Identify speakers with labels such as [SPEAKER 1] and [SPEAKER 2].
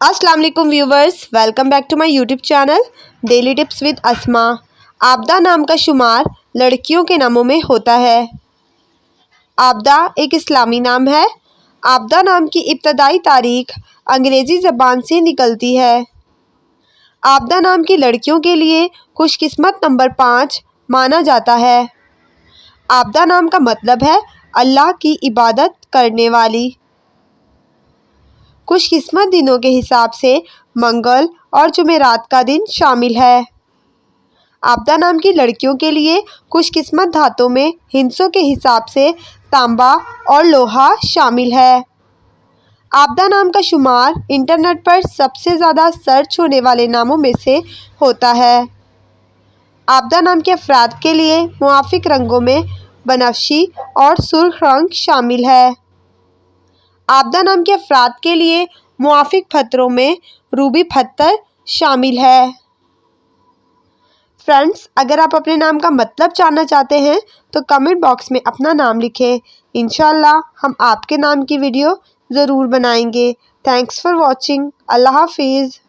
[SPEAKER 1] अस्सलाम वालेकुम viewers, welcome back to my YouTube channel daily tips with Asma. आबदा नाम का शुमार लड़कियों के नामों में होता है। आबदा एक इस्लामी नाम है। आबदा नाम की इब्तदाई तारीख अंग्रेज़ी ज़बान से निकलती है। आबदा नाम की लड़कियों के लिए खुशकिस्मत नंबर 5 माना जाता है। आबदा नाम का मतलब है अल्लाह की इबादत करने वाली। खुशकिस्मत दिनों के हिसाब से मंगल और जुमेरात का दिन शामिल है। आबदा नाम की लड़कियों के लिए खुशकिस्मत धातों में हिंसों के हिसाब से तांबा और लोहा शामिल है। आबदा नाम का शुमार इंटरनेट पर सबसे ज़्यादा सर्च होने वाले नामों में से होता है। आबदा नाम के अफराद के लिए मुआफिक रंगों में बनफशी और सुर्ख रंग शामिल है। आबदा नाम के अफराद के लिए मुआफिक पत्थरों में रूबी पत्थर शामिल है। फ्रेंड्स, अगर आप अपने नाम का मतलब जानना चाहते हैं तो कमेंट बॉक्स में अपना नाम लिखें। इंशाल्लाह हम आपके नाम की वीडियो ज़रूर बनाएंगे। Thanks for watching. अल्लाह हाफिज़।